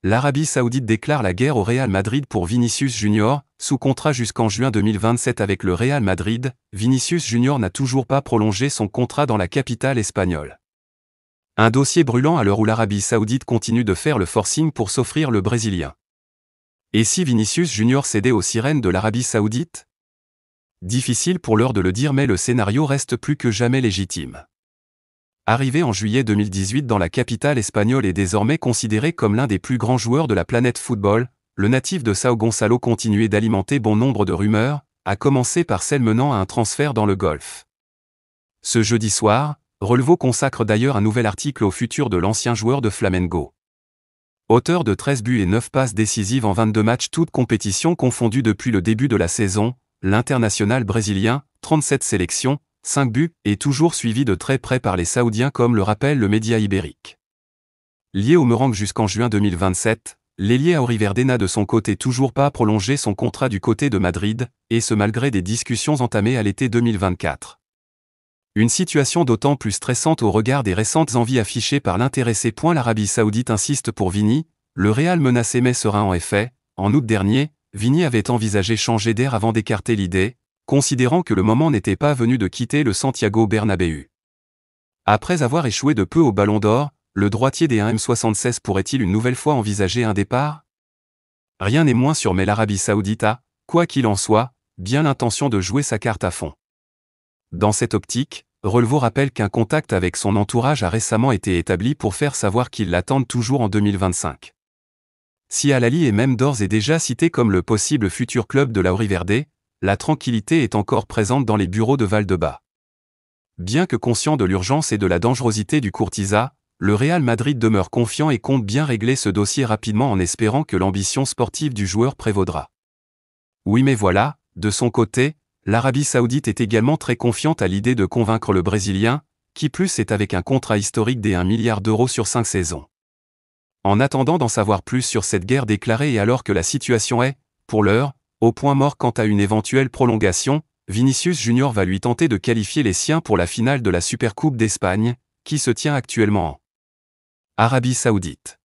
L'Arabie Saoudite déclare la guerre au Real Madrid pour Vinicius Junior, sous contrat jusqu'en juin 2027 avec le Real Madrid. Vinicius Junior n'a toujours pas prolongé son contrat dans la capitale espagnole. Un dossier brûlant à l'heure où l'Arabie Saoudite continue de faire le forcing pour s'offrir le Brésilien. Et si Vinicius Junior cédait aux sirènes de l'Arabie Saoudite? Difficile pour l'heure de le dire, mais le scénario reste plus que jamais légitime. Arrivé en juillet 2018 dans la capitale espagnole et désormais considéré comme l'un des plus grands joueurs de la planète football, le natif de São Gonçalo continuait d'alimenter bon nombre de rumeurs, à commencer par celle menant à un transfert dans le Golfe. Ce jeudi soir, Relevo consacre d'ailleurs un nouvel article au futur de l'ancien joueur de Flamengo. Auteur de 13 buts et 9 passes décisives en 22 matchs toutes compétitions confondues depuis le début de la saison, l'international brésilien, 37 sélections, 5 buts, est toujours suivi de très près par les Saoudiens comme le rappelle le média ibérique. Lié au Merengue jusqu'en juin 2027, l'ailier auriverde n'a de son côté toujours pas prolongé son contrat du côté de Madrid, et ce malgré des discussions entamées à l'été 2024. Une situation d'autant plus stressante au regard des récentes envies affichées par l'intéressé. L'Arabie Saoudite insiste pour Vini, le Real menacé mais serein en effet. En août dernier, Vini avait envisagé changer d'air avant d'écarter l'idée, considérant que le moment n'était pas venu de quitter le Santiago Bernabéu. Après avoir échoué de peu au Ballon d'Or, le droitier des 1m76 pourrait-il une nouvelle fois envisager un départ? Rien n'est moins sûr, mais l'Arabie Saoudite a, quoi qu'il en soit, bien l'intention de jouer sa carte à fond. Dans cette optique, Relevo rappelle qu'un contact avec son entourage a récemment été établi pour faire savoir qu'ils l'attendent toujours en 2025. Si Al Ahly est même d'ores et déjà cité comme le possible futur club de l'Auriverde, la tranquillité est encore présente dans les bureaux de Valdebebas. Bien que conscient de l'urgence et de la dangerosité du courtisan, le Real Madrid demeure confiant et compte bien régler ce dossier rapidement en espérant que l'ambition sportive du joueur prévaudra. Oui, mais voilà, de son côté, l'Arabie Saoudite est également très confiante à l'idée de convaincre le Brésilien, qui plus est avec un contrat historique des 1 milliard d'euros sur 5 saisons. En attendant d'en savoir plus sur cette guerre déclarée et alors que la situation est, pour l'heure, au point mort quant à une éventuelle prolongation, Vinicius Junior va lui tenter de qualifier les siens pour la finale de la Supercoupe d'Espagne, qui se tient actuellement en Arabie Saoudite.